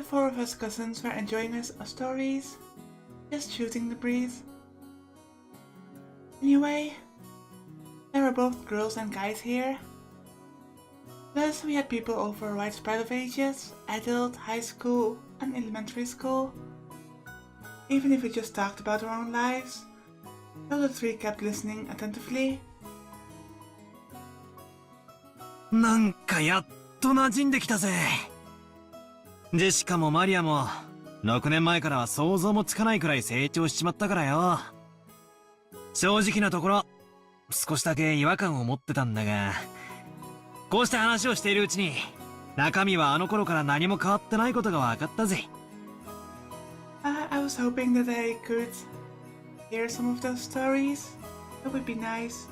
The four of us cousins were enjoying our stories, just shooting the breeze. Anyway, there were both girls and guys here. Plus, we had people over a wide spread of ages, adult, high school, and elementary school. Even if we just talked about our own lives, the other three kept listening attentively. なんかやっと馴染んできたぜ。ジェシカもマリアも6年前からは想像もつかないくらい成長しちまったからよ。正直なところ少しだけ違和感を持ってたんだが、こうして話をしているうちに中身はあの頃から何も変わってないことが分かったぜ。I was hoping that I could hear some of those stories. That would be nice.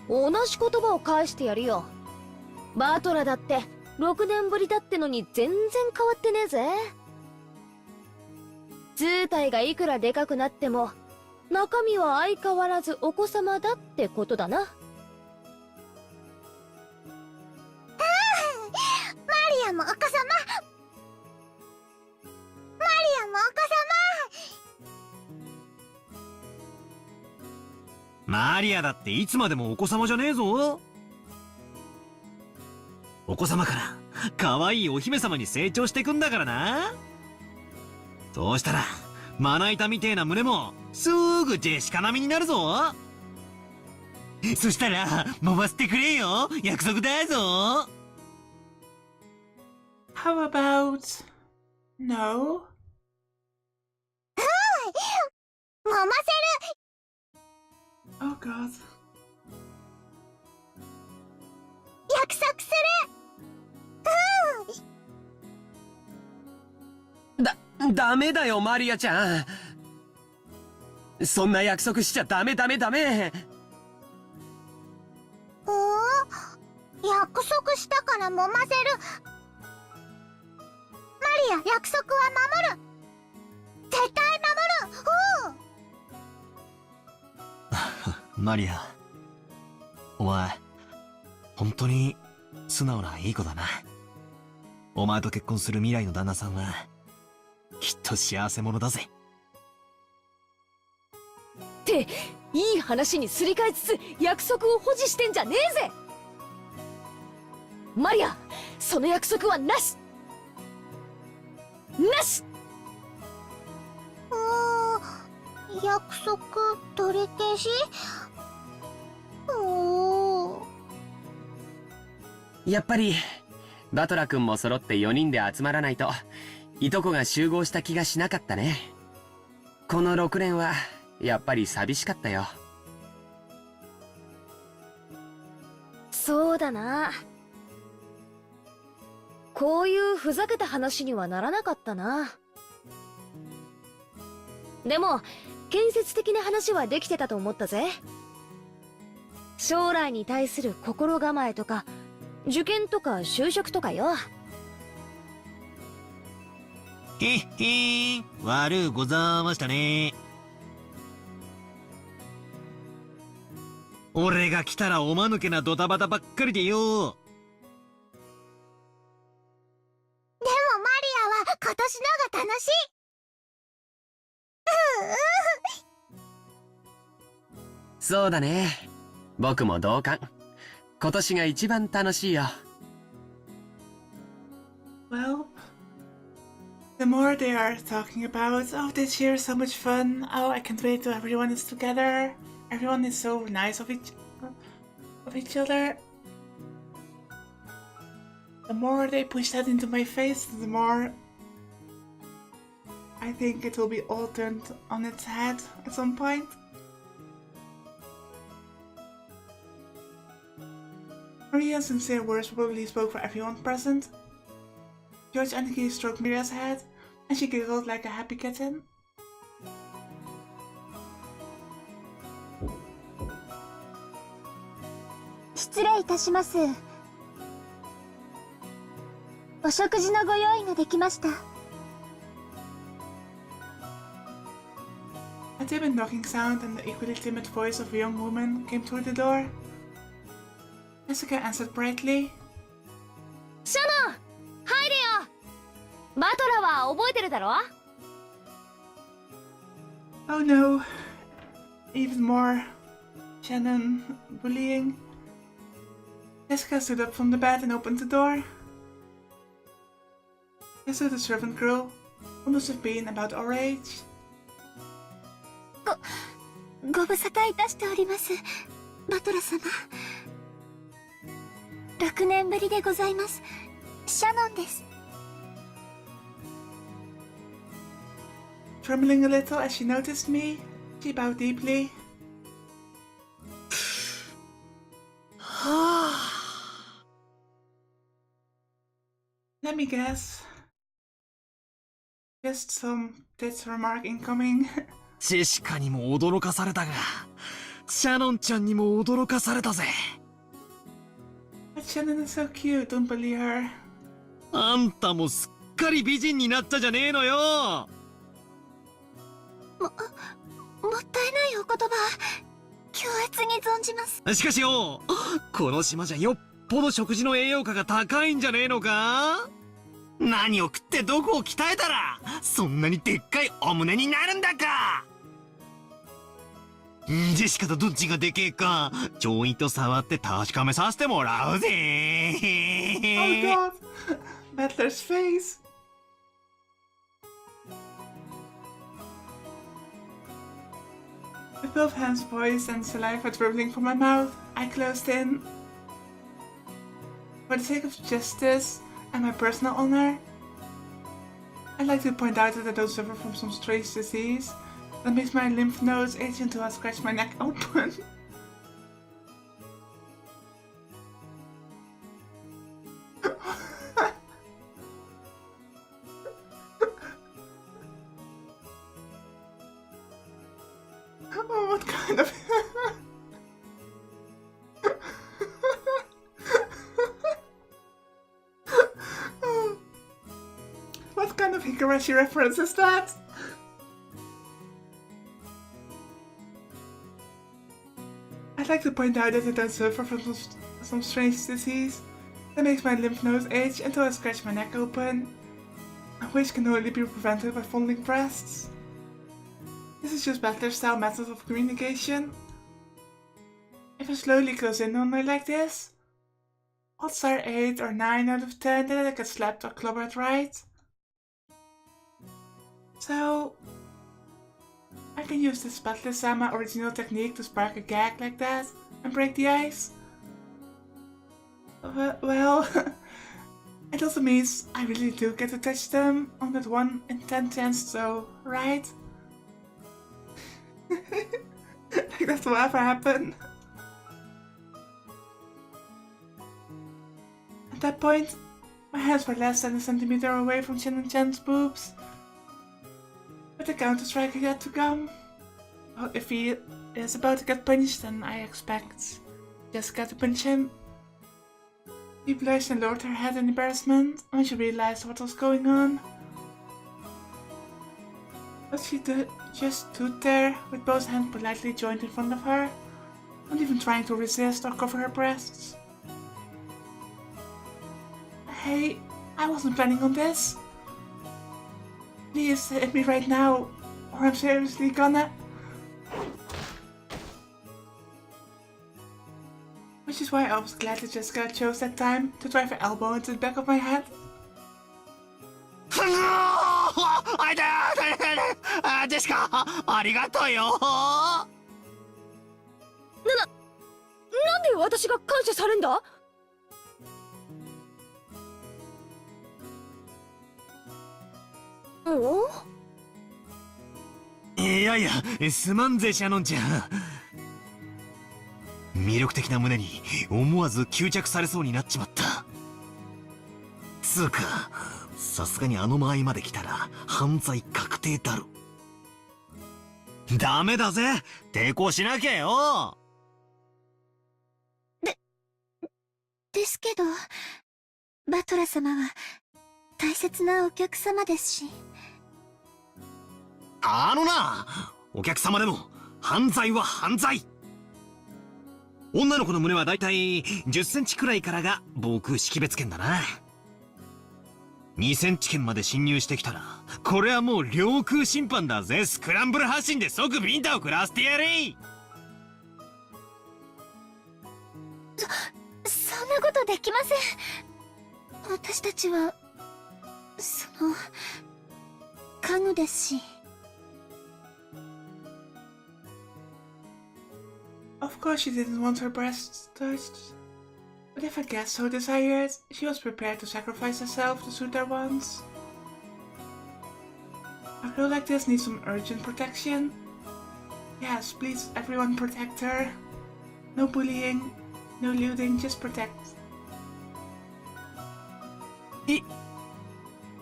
同じ言葉を返してやるよ。バートラだって6年ぶりだってのに全然変わってねえぜ。図体がいくらでかくなっても中身は相変わらずお子様だってことだな。マリアもお子様。マリアもお子様。マリアだっていつまでもお子様じゃねえぞ。お子様から可愛いお姫様に成長してくんだからな。そうしたらまな板みてえな胸もすぐジェシカ並みになるぞ。そしたら揉ませてくれよ、約束だぞ。 How about... no? 揉ませる。 Oh god. 約束する。ダメだよマリアちゃん。そんな約束しちゃダメ。約束したから揉ませる。マリア、約束は守る。絶対守る。マリア、お前本当に素直ないい子だな。お前と結婚する未来の旦那さんはきっと幸せ者だぜ。っていい話にすり替えつつ約束を保持してんじゃねえぜ。マリア、その約束はなし。なし。約束取り消し。やっぱりバトラ君も揃って4人で集まらないといとこが集合した気がしなかったね。この6年はやっぱり寂しかったよ。そうだな。こういうふざけた話にはならなかったな。でも建設的な話はできてたと思ったぜ。将来に対する心構えとか受験とか就職とかよ。へっへー、悪うございましたね。俺が来たらおまぬけなドタバタばっかりでよ。でもマリアは今年のが楽しい。そうだね、僕も同感。今年が一番楽しいよ。Well, the more they are talking about, oh, this year is so much fun. Oh, I can't wait till everyone is together. Everyone is so nice of each other. The more they push that into my face, the more I think it will be all turned on its head at some point. Maria's sincere words probably spoke for everyone present. George and he stroked Maria's head, and she giggled like a happy kitten. 失礼いたします。お食事のご用意ができました。A timid knocking sound and the equally timid voice of a young woman came through the door. Jessica answered brightly. シャノン、入れよ。バトラは覚えてるだろ？ Oh no. Even more Shannon bullying. Jessica stood up from the bed and opened the door. There stood a servant girl, who must have been about our age. ご無沙汰いたしております、バトラ様。6年ぶりでございます。シャノンです。Trembling a little as she noticed me, she bowed deeply. Let me guess. Just some tits remark incoming. ジェシカにも驚かされたが、シャノンちゃんにも驚かされたぜ。But Shannon is so cute, don't bully her. あんたもすっかり美人になったじゃねえのよ。もったいないお言葉、強烈に存じます。しかしよ、この島じゃよっぽど食事の栄養価が高いんじゃねえのか？何を食ってどこを鍛えたらそんなにでっかいお胸になるんだか。ジェシカとどっちがでけえかちょいと触って確かめさせてもらうぜ。Oh god! Battler's face! With both hands poised and saliva dribbling from my mouth, I closed in. For the sake of justice and my personal honor, I'd like to point out that I don't suffer from some strange disease that makes my lymph nodes itch until I scratch my neck open. Oh, what kind of... What kind of Higurashi reference is that? I'd like to point out that I don't suffer from some strange disease that makes my lymph nodes itch until I scratch my neck open, which can only be prevented by fondling breasts. This is just Battler-style method of communication. If I slowly close in on her like this, odds are 8 or 9 out of 10 that I get slapped or clobbered right. So, I can use this Battler-sama original technique to spark a gag like that and break the ice. Well, it also means I really do get to touch them on that 1 in 10 chance though, right? Like that will ever happen. At that point, my hands were less than a centimeter away from Shannon-chan's boobs. But the counter-strike yet to come. Well, if he is about to get punched, then I expect Jessica to punch him. She blushed and lowered her head in embarrassment when she realized what was going on. But she just stood there with both hands politely joined in front of her, not even trying to resist or cover her breasts. Hey, I wasn't planning on this. Please hit me right now, or I'm seriously gonna... Which is why I was glad that Jessica chose that time to drive her elbow into the back of my head. ジェシカ、ありがとうよ。なんで私が感謝されんだ？お？いやいや、すまんぜシャノンちゃん。魅力的な胸に思わず吸着されそうになっちまった。つうか、さすがにあの間合いまで来たら犯罪確定だろ。ダメだぜ、抵抗しなきゃよ。ですけど、バトラ様は大切なお客様ですし。あのな、お客様でも犯罪は犯罪。女の子の胸はだいたい10センチくらいからが防空識別圏だな。2センチ圏まで侵入してきたら、これはもう領空侵犯だぜ。スクランブル発進で即ビンタを食らわせてやれ。そんなことできません。私たちは、家具ですし。Of course she didn't want her breasts touched. But if a guest so desired, she was prepared to sacrifice herself to suit their wants. A girl like this needs some urgent protection. Yes, please everyone protect her. No bullying, no looting, just protect.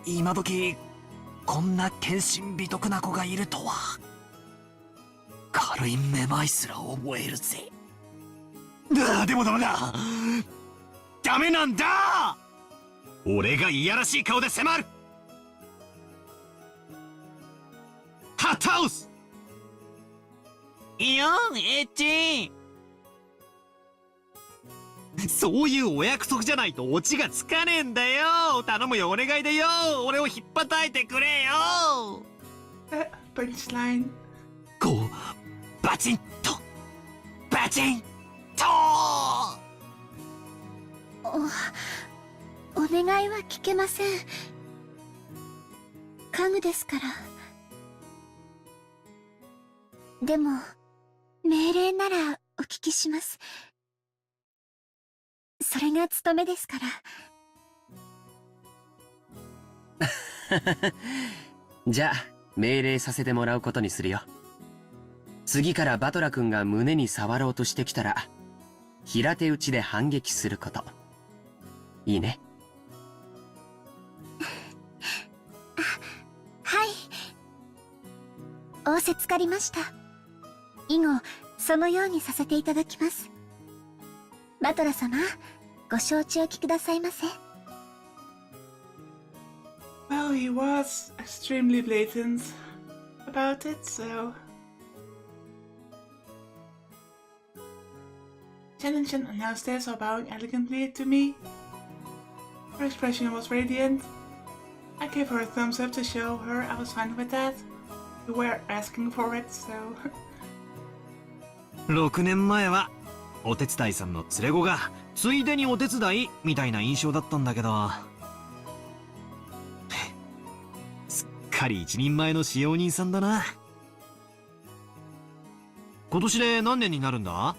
今時こんな献身美徳な子がいるとは。軽いめまいすら覚えるぜ。でもダメだ。ダメなんだ。俺がいやらしい顔で迫る。ハッタウス。いやエッチ。そういうお約束じゃないとオチがつかねえんだよ。頼むよ、お願いでよ。俺をひっぱたいてくれよ。Punchline. こうバチンとバチンと。お願いは聞けません。家具ですから。でも命令ならお聞きします。それが務めですから。じゃあ命令させてもらうことにするよ。次からバトラ君が胸に触ろうとしてきたら平手打ちで反撃すること。いいね。はい。仰せつかりました。以後そのようにさせていただきます。バトラ様、ご承知おきくださいませ。Well, he was extremely blatant about it, so... Shannon announced this while bowing elegantly to me. Her expression was radiant. I gave her a thumbs up to show her I was fine with that. We were asking for it, so... 6年前はお手伝いさんの連れ子がついでにお手伝いみたいな印象だったんだけど、すっかり一人前の使用人さんだな。今年で何年になるんだ？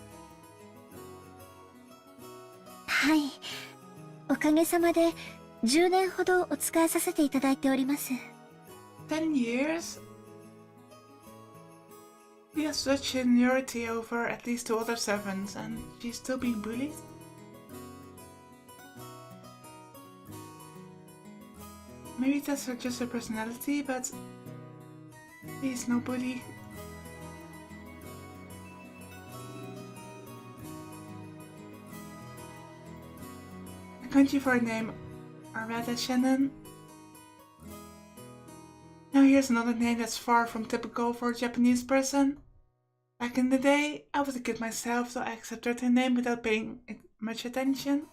はい、おかげさまで10年ほどお使いさせていただいております。10 years? He has such seniority over at least 2 other servants, and she's still being bullied? Maybe that's just her personality, but he's no bully. A country for a name, or rather Shannon. Now here's another name that's far from typical for a Japanese person. Back in the day, I was a kid myself, so I accepted her name without paying it much attention.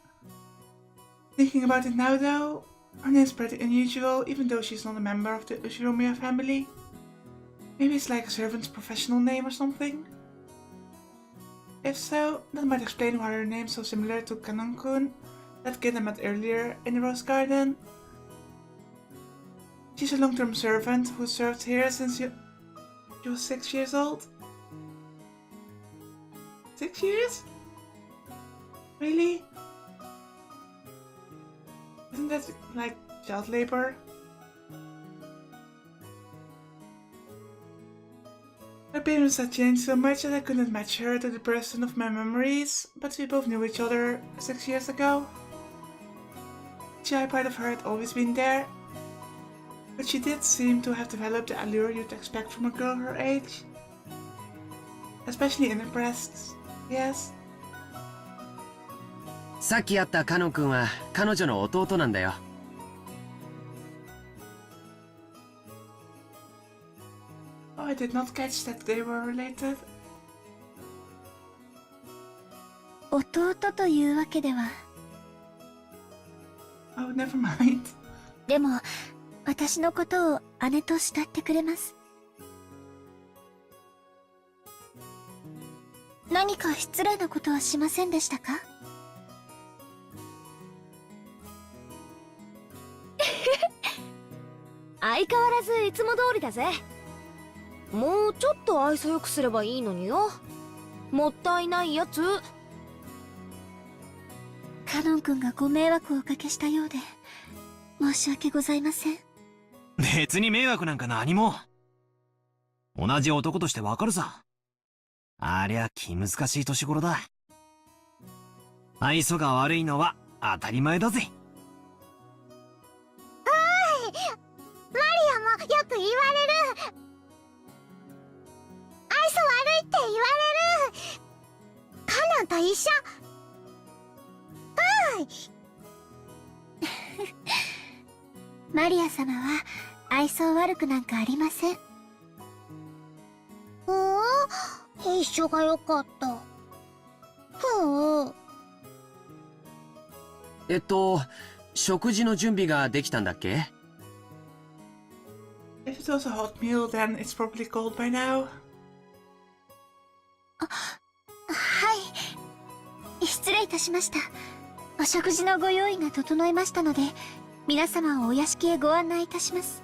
Thinking about it now though, her name's pretty unusual, even though she's not a member of the Ushiromiya family. Maybe it's like a servant's professional name or something? If so, that might explain why her name's so similar to Kanon-kun, that kid I met earlier in the Rose Garden. She's a long-term servant who served here since she was 6 years old. 6 years? Really? Isn't that like child labor? Her appearance had changed so much that I couldn't match her to the person of my memories, but we both knew each other 6 years ago. The shy part of her had always been there, but she did seem to have developed the allure you'd expect from a girl her age. Especially in her breasts, yes. さっき会ったカノン君は彼女の弟なんだよ。Oh, I did not catch that they were related. 弟というわけでは。Oh, never mind. でも、私のことを姉と慕ってくれます。何か失礼なことはしませんでしたか？相変わらずいつも通りだぜ。もうちょっと愛想よくすればいいのによ。もったいないやつ。カノン君がご迷惑をおかけしたようで、申し訳ございません。別に迷惑なんか何も。同じ男としてわかるさ。ありゃ気難しい年頃だ。愛想が悪いのは当たり前だぜ。マリアもよく言われる。愛想悪いって言われる。カノンと一緒。マリア様は愛想悪くなんかありません。一緒がよかった。食事の準備ができたんだっけ？ If it was a hot meal, then it's probably cold by now. はい。失礼いたしました。お食事のご用意が整いましたので、皆様をお屋敷へご案内いたします。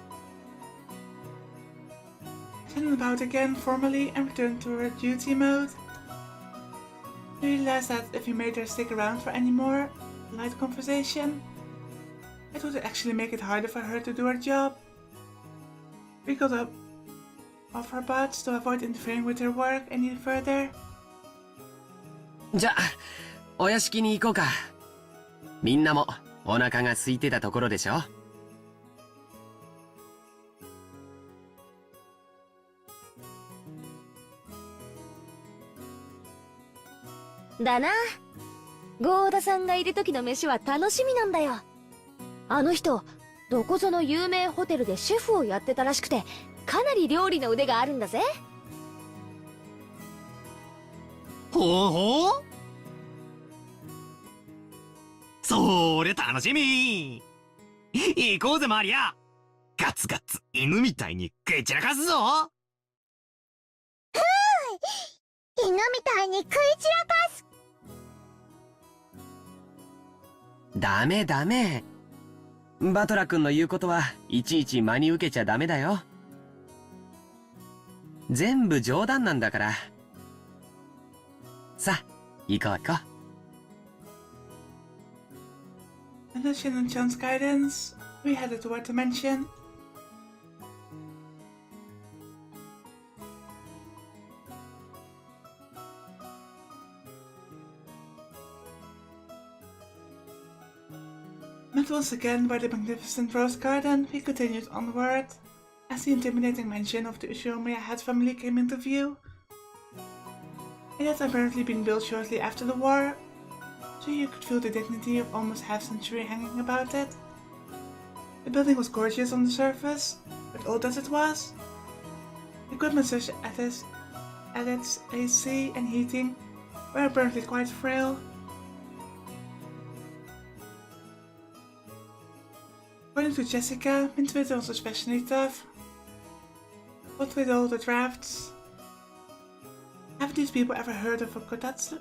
Shannon bowed again formally and returned to her duty mode. She realized that if he made her stick around for any more light conversation, it would actually make it harder for her to do her job. We got up off her butts to avoid interfering with her work any further. じゃあ、お屋敷に行こうか。みんなもお腹が空いてたところでしょ。だな。ゴーダさんがいる時の飯は楽しみなんだよ。あの人、どこぞの有名ホテルでシェフをやってたらしくて、かなり料理の腕があるんだぜ。ほうほう。それ楽しみ。行こうぜマリア。ガツガツ犬みたいに食い散らかすぞ。犬みたいに食い散らかす。ダメダメ。バトラ君の言うことはいちいち真に受けちゃダメだよ。全部冗談なんだから。さあ、行こう行こう。Under Shannon-chan's guidance, we headed toward the mansion. Met once again by the magnificent rose garden, we continued onward, as the intimidating mansion of the Ushiomiya head family came into view. It had apparently been built shortly after the war, so you could feel the dignity of almost half-century hanging about it. The building was gorgeous on the surface, but old as it was. Equipment such as its AC and heating were apparently quite frail. According to Jessica, Midwinter was especially tough. What with all the drafts? Have these people ever heard of a kotatsu?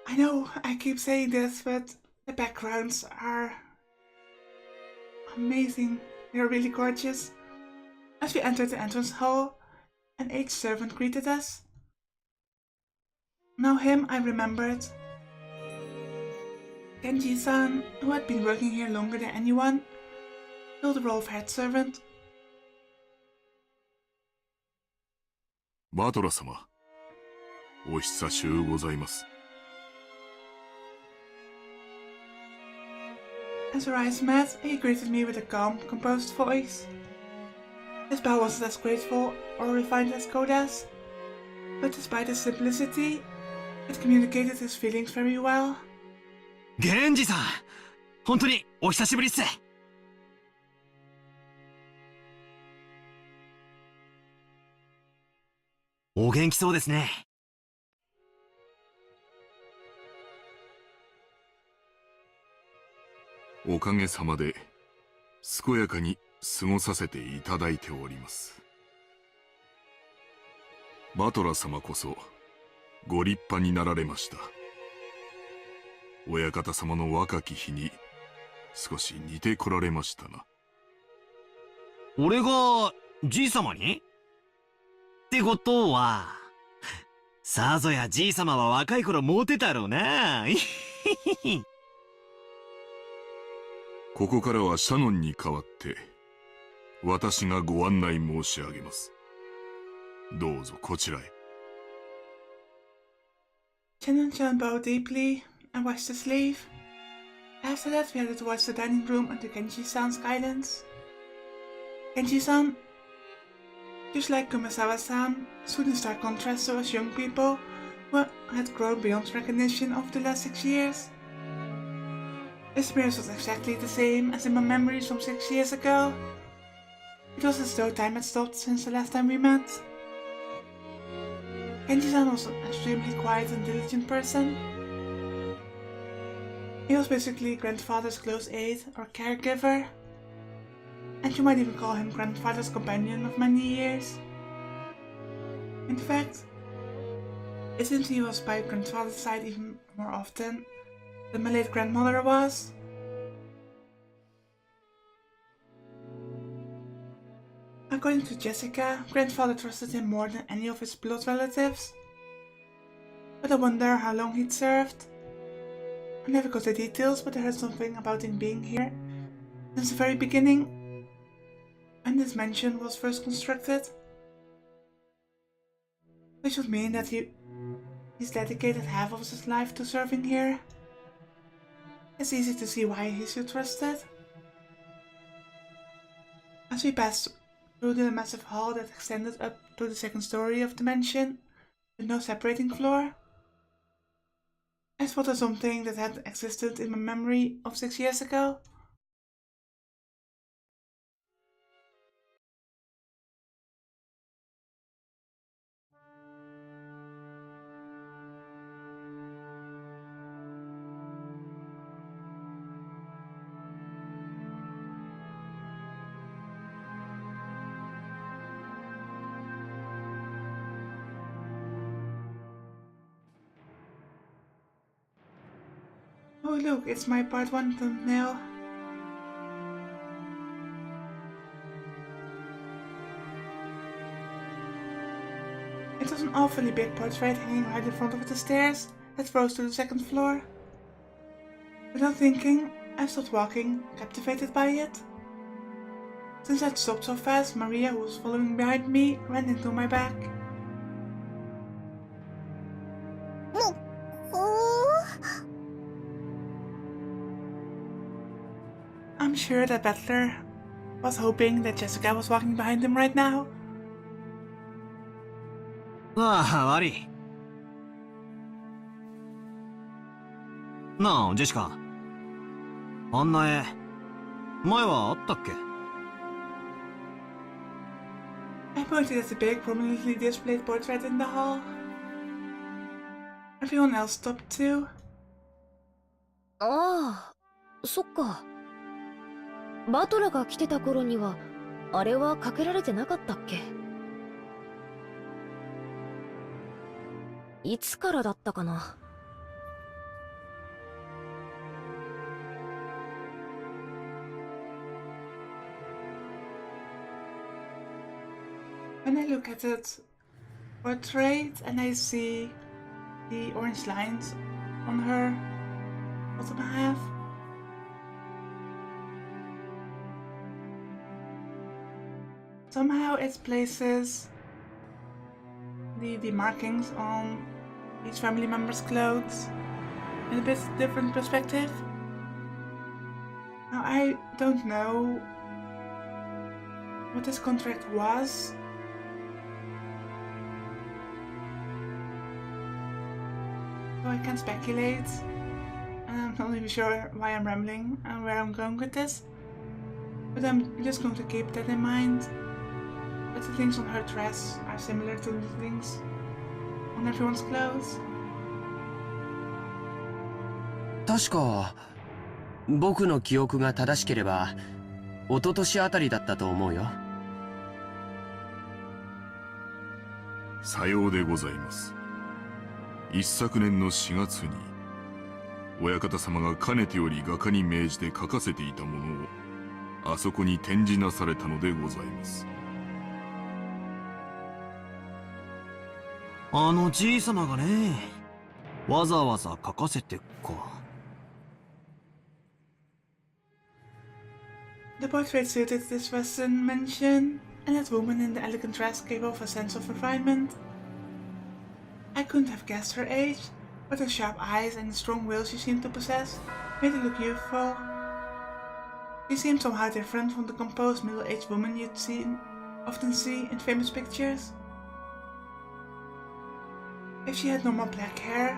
I know I keep saying this, but the backgrounds are amazing. They're really gorgeous. As we entered the entrance hall, an aged servant greeted us. Now him I remembered. Genji-san, who had been working here longer than anyone, filled the role of head servant. バトラ様、お久しゅうございます。As our eyes met, he greeted me with a calm, composed voice. His bow wasn't as graceful or refined as Koda's, but despite its simplicity, it communicated his feelings very well. ゲンジさん、本当にお久しぶりっす。お元気そうですね。おかげさまで健やかに過ごさせていただいております。バトラ様こそご立派になられました。親方様の若き日に少し似てこられましたな。俺がじい様に？ってことは、さぞやじい様は若い頃モテたろうな。ここからはシャノンに代わって私がご案内申し上げます。どうぞこちらへ。Shannon John bowed deeply and washed his sleeve. After that, we headed towards the dining room under Genji-san's guidance. Genji-san, just like Kumasawa-san, stood in stark contrast to us young people who had grown beyond recognition over the last 6 years. His appearance was exactly the same as in my memories from 6 years ago. It was as though time had stopped since the last time we met. Genji-san was an extremely quiet and diligent person. He was basically grandfather's close aide or caregiver, and you might even call him grandfather's companion of many years. In fact, it seems he was by grandfather's side even more often than my late grandmother was. According to Jessica, grandfather trusted him more than any of his blood relatives. But I wonder how long he'd served. I never got the details, but I heard something about him being here since the very beginning, when this mansion was first constructed. Which would mean that he's dedicated half of his life to serving here. It's easy to see why he's so trusted. As we passed through the massive hall that extended up to the second story of the mansion, with no separating floor, I spotted something that had existed in my memory of 6 years ago. Oh look, it's my part 1 thumbnail. It was an awfully big portrait hanging right in front of the stairs that rose to the second floor. Without thinking, I stopped walking, captivated by it. Since I'd stopped so fast, Maria, who was following behind me, ran into my back. I'm sure that Butler was hoping that Jessica was walking behind him right now. ああ、悪い。なあ、ジェシカ。あんな絵、前はあったっけ？ I pointed at the big, prominently displayed portrait in the hall. Everyone else stopped too. ああ、そっか。バトラが来てた頃には、あれはかけられてなかったっけ？いつからだったかな。When I look at it portrait and I see the orange lines on her bottom half, somehow it places the markings on each family member's clothes in a bit different perspective. Now I don't know what this contract was, so I can't speculate, and I'm not even sure why I'm rambling and where I'm going with this, but I'm just going to keep that in mind. but the things on her dress are similar to the things on everyone's clothes. 確か、僕の記憶が正しければ、一昨年あたりだったと思うよ。さようでございます。一昨年の4月に、親方様がかねてより画家に命じて描かせていたものを、あそこに展示なされたのでございます。あのじいさまがね、わざわざ描かせてか。The portrait suited this Western mansion, and that woman in the elegant dress gave off a sense of refinement. I couldn't have guessed her age, but her sharp eyes and the strong will she seemed to possess made her look youthful. She seemed somehow different from the composed middle-aged woman you'd often see in famous pictures. If she had normal black hair,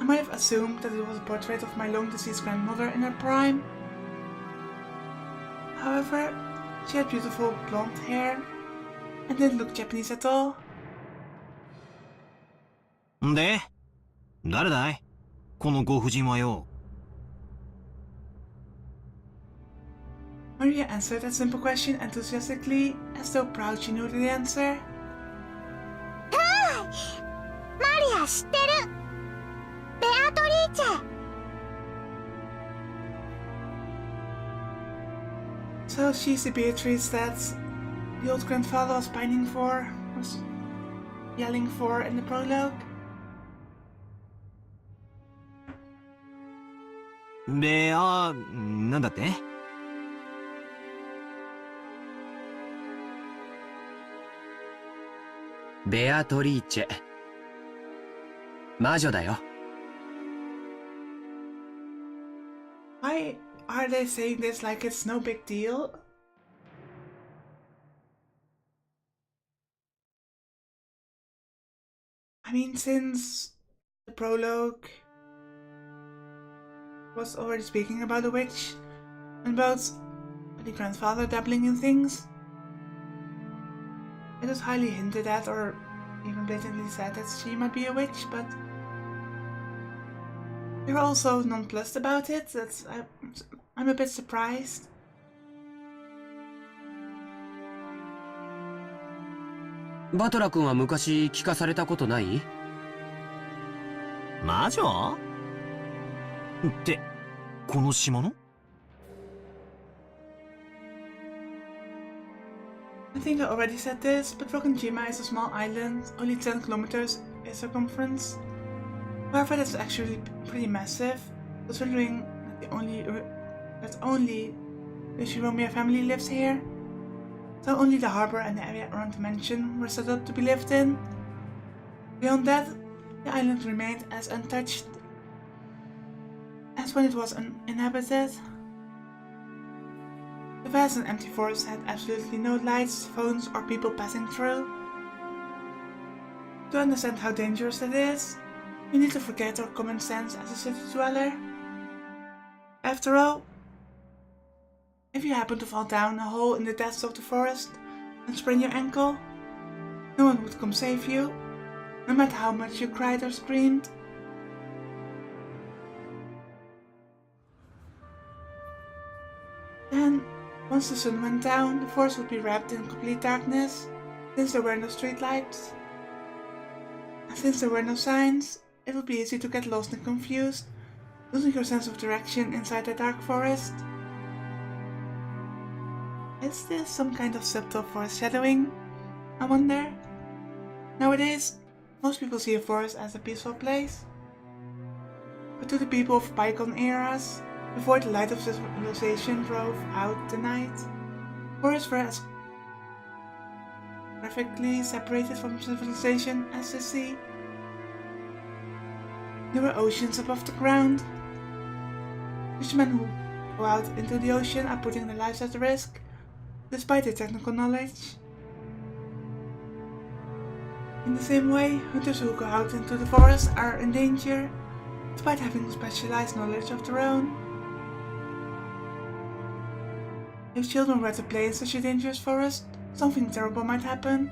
I might have assumed that it was a portrait of my long-deceased grandmother in her prime. However, she had beautiful blonde hair and didn't look Japanese at all. んで、誰だい？このご婦人はよ。Maria answered that simple question enthusiastically, as though proud she knew the answer. マリア知ってる。ベアトリーチェ。So she's the Beatrice that the old grandfather was was yelling for in the prologue. で、なんだって？ベアトリーチェ。魔女だよ。Why are they saying this like it's no big deal? I mean, since the prologue was already speaking about a witch and about the grandfather dabbling in things, it was highly hinted at or even blatantly said that she might be a witch, but they were also nonplussed about it. I'm a bit surprised. バトラ君は昔聞かされたことない？魔女？って、この島の？ I think I already said this, but Rokkenjima is a small island, only 10 kilometers in circumference. However, that's actually pretty massive, considering that only the Shiromia family lives here. So only the harbor and the area around the mansion were set up to be lived in. Beyond that, the island remained as untouched as when it was uninhabited. The vast and empty forest had absolutely no lights, phones, or people passing through. To understand how dangerous that is, you need to forget our common sense as a city dweller. After all, if you happen to fall down a hole in the depths of the forest and sprain your ankle, no one would come save you, no matter how much you cried or screamed. Then, once the sun went down, the forest would be wrapped in complete darkness, since there were no streetlights. And since there were no signs, it would be easy to get lost and confused, losing your sense of direction inside the dark forest. Is this some kind of subtle foreshadowing? I wonder. Nowadays, most people see a forest as a peaceful place. But to the people of bygone eras, before the light of civilization drove out the night, forests were as perfectly separated from civilization as the sea. There were oceans above the ground. Fishermen who go out into the ocean are putting their lives at risk, despite their technical knowledge. In the same way, hunters who go out into the forest are in danger, despite having specialized knowledge of their own. If children were to play in such a dangerous forest, something terrible might happen.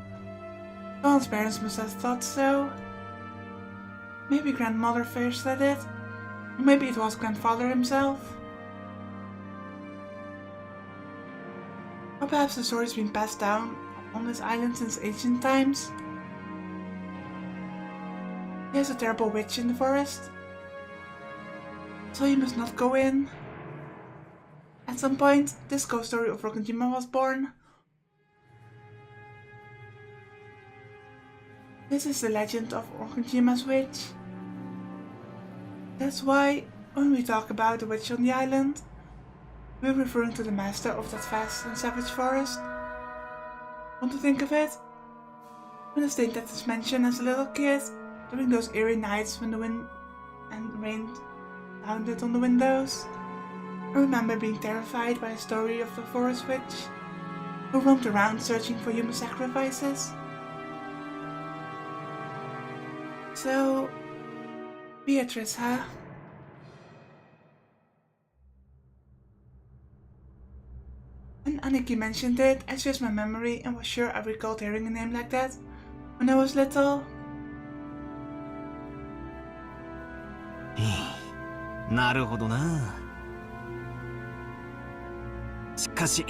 Dawn's parents must have thought so. Maybe grandmother first said it, or maybe it was grandfather himself. Or perhaps the story's been passed down on this island since ancient times. There's a terrible witch in the forest, so you must not go in. At some point, this ghost story of Rokkenjima was born. This is the legend of Rokkenjima's witch. That's why, when we talk about the witch on the island, we're referring to the master of that vast and savage forest. Want to think of it? When the state that is mentioned as a little kid, during those eerie nights when the wind and rain pounded on the windows. I remember being terrified by a story of the forest witch who roamed around searching for human sacrifices. So, Beatrice, huh? When Aniki mentioned it, I searched my memory and was sure I recalled hearing a name like that when I was little. なるほどな。しかし、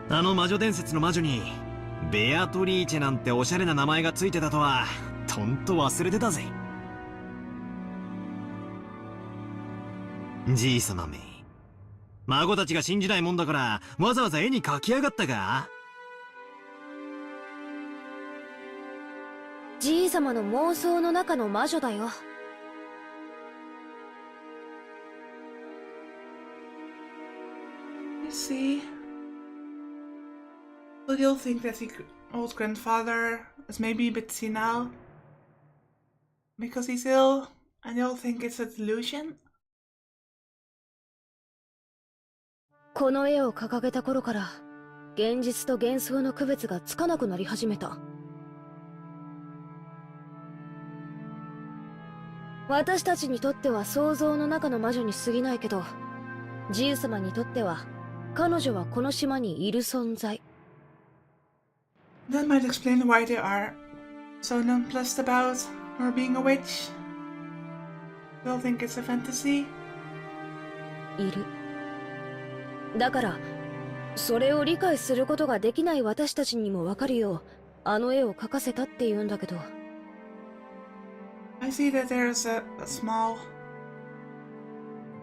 あの魔女伝説の魔女にベアトリーチェなんておしゃれな名前がついてたとはとんと忘れてたぜ。じいさまめ、孫たちが信じないもんだからわざわざ絵に描きやがったか？じいさまの妄想の中の魔女だよ。You see? So you'll think that the old grandfather is maybe a bit senile because he's ill, and you'll think it's a delusion? この絵を掲げた頃から現実と幻想の区別がつかなくなり始めた。私たちにとっては想像の中の魔女に過ぎないけど、じいさまにとっては彼女はこの島にいる存在。That might explain why they are so nonplussed about her being a witch. They'll think it's a fantasy. いる。だからそれを理解することができない私たちにもわかるようあの絵を描かせたって言うんだけど。I see that there's a small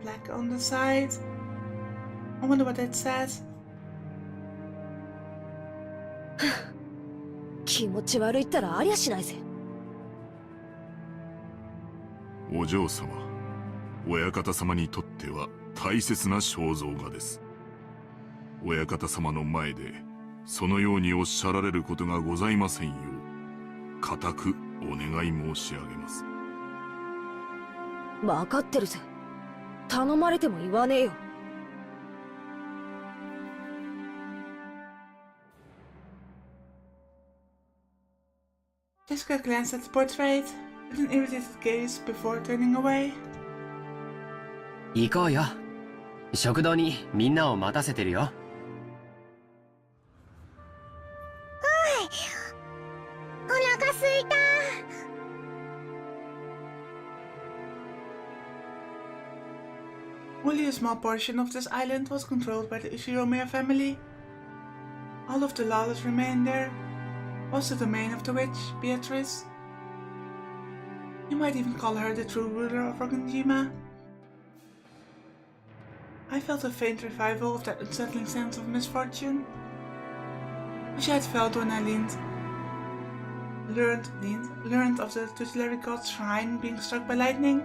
plaque on the side. I wonder what it says. 気持ち悪いったらありゃしないぜ。お嬢様、親方様にとっては大切な肖像画です。親方様の前でそのようにおっしゃられることがございませんよう固くお願い申し上げます。分かってるぜ。頼まれても言わねえよ。Jessica glanced at the portrait with an irritated gaze before turning away. 行こうよ。食堂にみんなを待たせてるよ。お腹すいた。Only a small portion of this island was controlled by the Ushiromia family. All of the lawless remainder was the domain of the witch, Beatrice. You might even call her the true ruler of Rokkenjima. I felt a faint revival of that unsettling sense of misfortune, which I had felt when I learned of the tutelary god's shrine being struck by lightning.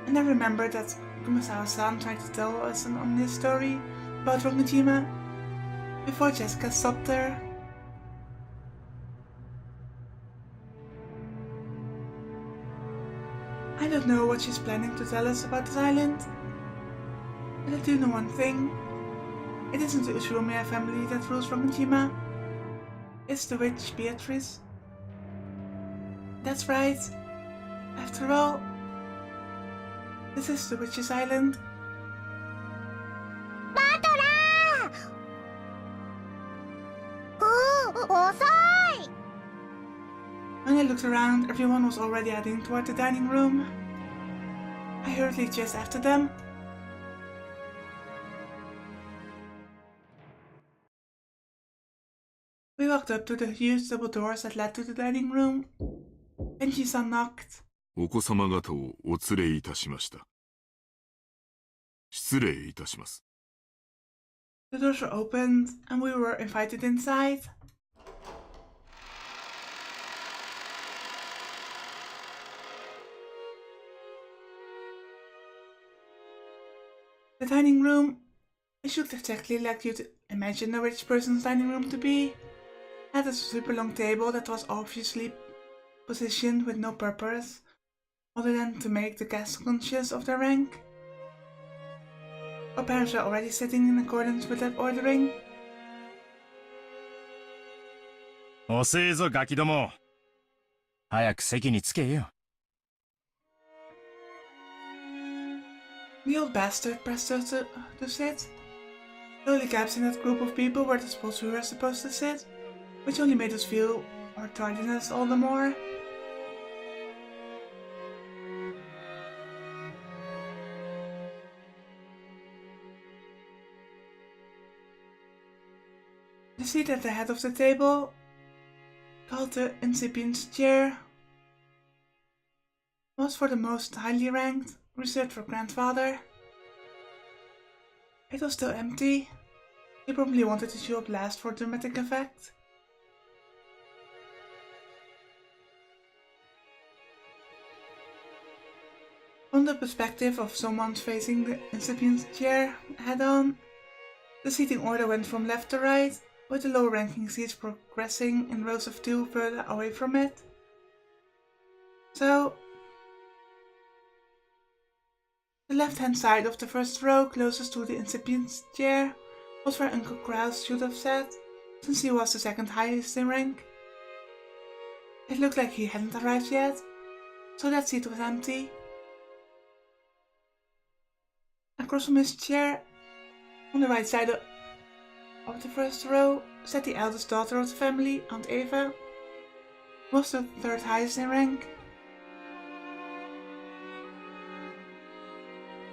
And I remembered that Kumasawa-san tried to tell us an ominous story about Rokkenjima before Jessica stopped her. I don't know what she's planning to tell us about this island, but I do know one thing. It isn't the Ushiromia family that rules Rokkenjima. It's the witch Beatrice. That's right. After all, this is the witch's island. バトラー。looked around, everyone was already heading toward the dining room. I hurriedly chased after them. We walked up to the huge double doors that led to the dining room. Kenji-san knocked. お子様方をお連れいたしました。失礼いたします。The doors were opened and we were invited inside. The dining room, it looked exactly like you'd imagine a rich person's dining room to be. It had a super long table that was obviously positioned with no purpose other than to make the guests conscious of their rank. Our parents were already sitting in accordance with that ordering. 遅えぞガキども。早く席につけよ。The old bastard pressed us to sit. The only gaps in that group of people were the spots we were supposed to sit, which only made us feel our tardiness all the more. The seat at the head of the table, called the incipient chair, was for the most highly ranked, reserved for grandfather. It was still empty. He probably wanted to show up last for dramatic effect. From the perspective of someone facing the incipient chair head-on, the seating order went from left to right, with the lower-ranking seats progressing in rows of two further away from it. So, the left-hand side of the first row closest to the incipient chair was where Uncle Kraus should have sat, since he was the second highest in rank. It looked like he hadn't arrived yet, so that seat was empty. Across from his chair, on the right side of the first row, sat the eldest daughter of the family, Aunt Eva, who was the third highest in rank.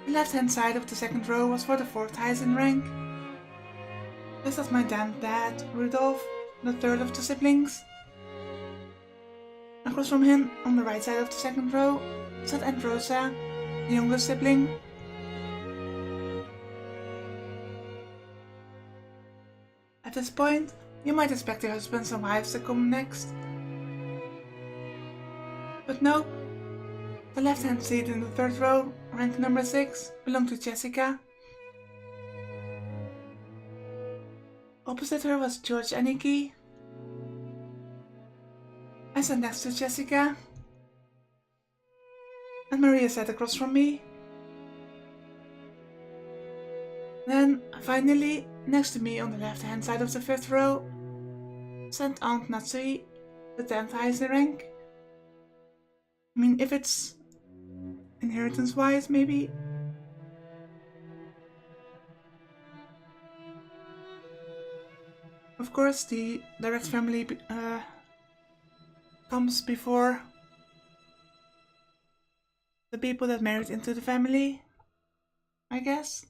The left-hand side of the second row was for the fourth highest in rank. This was my dad, Rudolph, the third of the siblings. Across from him, on the right side of the second row, sat Aunt Rosa, the youngest sibling. At this point, you might expect the husbands and wives to come next. But no, the left-hand seat in the third row, rank number 6, belonged to Jessica. Opposite her was George Aniki. I sat next to Jessica, and Maria sat across from me. Then, finally, next to me on the left-hand side of the fifth row, sat Aunt Natsui, the 10th highest in rank. I mean, if it's inheritance-wise, maybe. Of course, the direct family comes before the people that married into the family, I guess.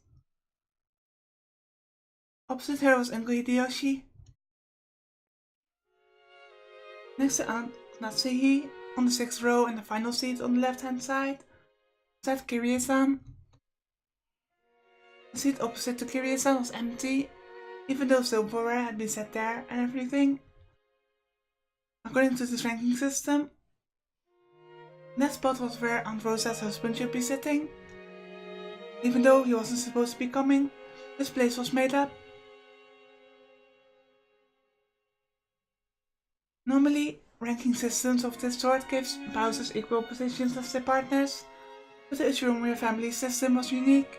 Opposite her was Uncle Hideyoshi. Next to Aunt Natsuhi, on the 6th row and the final seat on the left-hand side, sat Kirie-san. The seat opposite to Kirie-san was empty, even though silverware had been set there and everything. According to this ranking system, that spot was where Aunt Rosa's husband should be sitting. Even though he wasn't supposed to be coming, this place was made up. Normally, ranking systems of this sort give spouses equal positions as their partners, but the Uchiromuya family system was unique.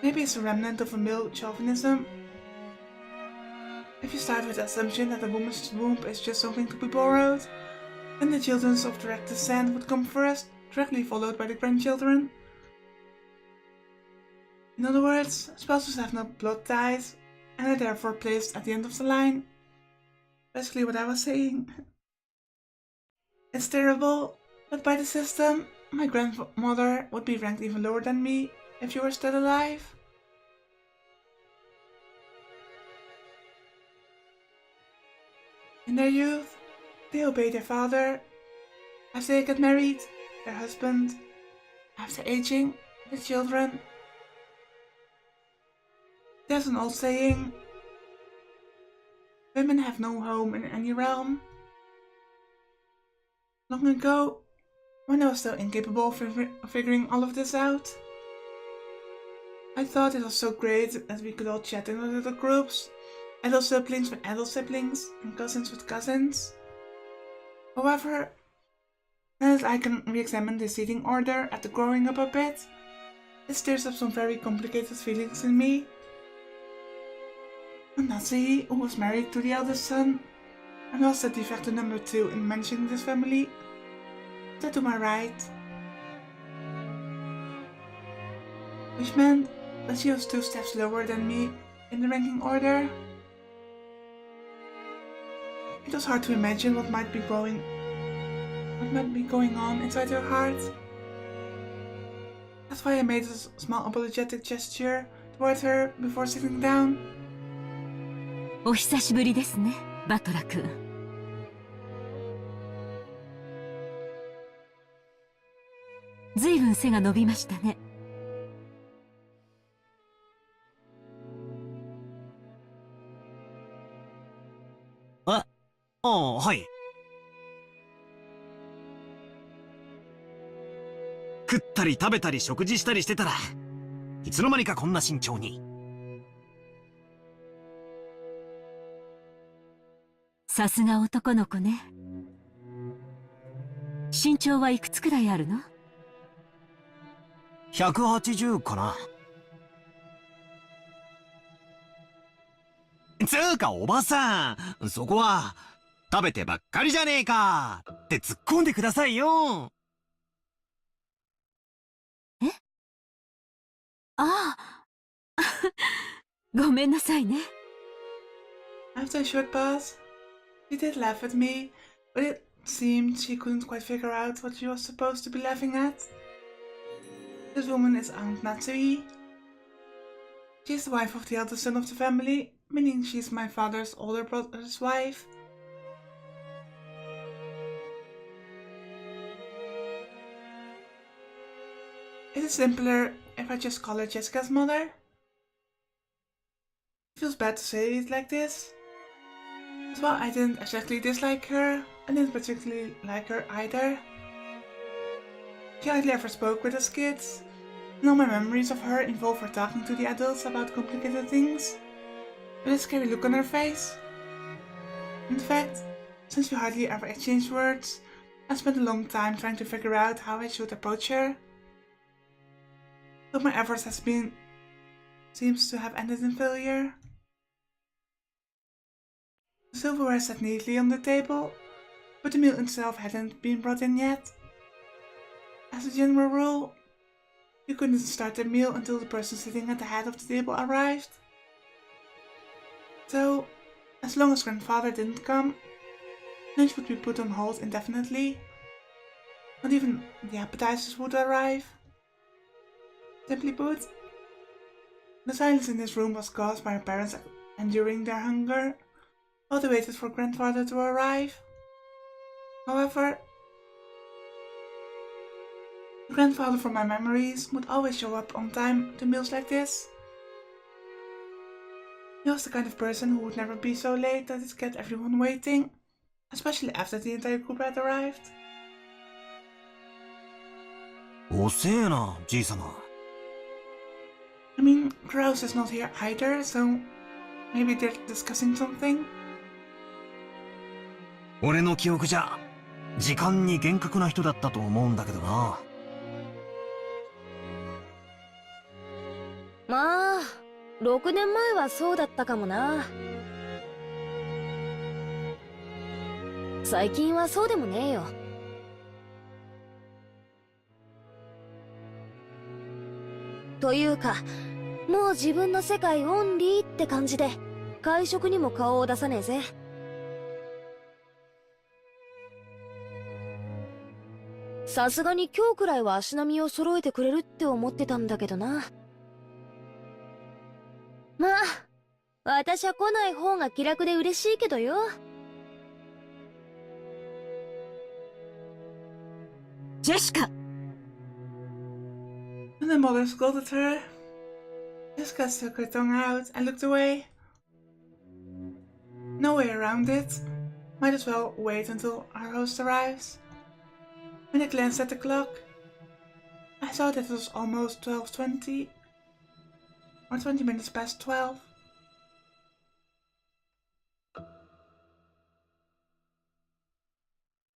Maybe it's a remnant of a male chauvinism. If you start with the assumption that a woman's womb is just something to be borrowed, then the children of direct descent would come first, directly followed by the grandchildren. In other words, spouses have no blood ties, and are therefore placed at the end of the line. Basically what I was saying. It's terrible, but by the system, my grandmother would be ranked even lower than me if she were still alive. In their youth, they obey their father. As they get married, their husband. After aging, the children. There's an old saying, women have no home in any realm. Long ago, when I was still incapable of figuring all of this out, I thought it was so great that we could all chat in our little groups, adult siblings with adult siblings, and cousins with cousins. However, now that I can re-examine the seating order after growing up a bit, it stirs up some very complicated feelings in me. A Nazi who was married to the eldest son, and was the de facto number 2 in managing this family, sat to my right, which meant that she was 2 steps lower than me in the ranking order. It was hard to imagine what might be going on inside her heart. That's why I made a small apologetic gesture towards her before sitting down. お久しぶりですね、バトラ君。ずいぶん背が伸びましたね。ああ、はい。食ったり食べたり食事したりしてたらいつの間にかこんな身長に。さすが男の子ね。身長はいくつくらいあるの？180かな。つうかおばさん、そこは食べてばっかりじゃねえかって突っ込んでくださいよ。え？ああ。ごめんなさいね。After a short pause, she did laugh at me, but it seemed she couldn't quite figure out what she was supposed to be laughing at. This woman is Aunt Natsui. She's the wife of the eldest son of the family, meaning she's my father's older brother's wife. Is it simpler if I just call her Jessica's mother? It feels bad to say it like this. Well, I didn't exactly dislike her, and didn't particularly like her either. She hardly ever spoke with us kids, and all my memories of her involve her talking to the adults about complicated things, with a scary look on her face. In fact, since we hardly ever exchanged words, I spent a long time trying to figure out how I should approach her. But my efforts seems to have ended in failure. The silverware sat neatly on the table, but the meal itself hadn't been brought in yet. As a general rule, you couldn't start the meal until the person sitting at the head of the table arrived. So, as long as grandfather didn't come, lunch would be put on hold indefinitely. Not even the appetizers would arrive. Simply put, the silence in this room was caused by our parents enduring their hunger while they waited for grandfather to arrive. However, the grandfather from my memories would always show up on time to meals like this. He was the kind of person who would never be so late that it kept everyone waiting, especially after the entire group had arrived. 遅えな、じいさま。I mean, Kraus is not here either, so maybe they're discussing something. 俺の記憶じゃ時間に厳格な人だったと思うんだけどな。まあ、6年前はそうだったかもな。最近はそうでもねえよ。というか、もう自分の世界オンリーって感じで会食にも顔を出さねえぜ。さすがに今日くらいは足並みを揃えてくれるって思ってたんだけどな。まあ、私は来ない方が気楽で嬉しいけどよ。ジェシカ When the mother scolded her, Jessica stuck her tongue out and looked away. No way around it. Might as well wait until our host arrives. When I glanced at the clock, I saw that it was almost 12:20, or 20 minutes past 12.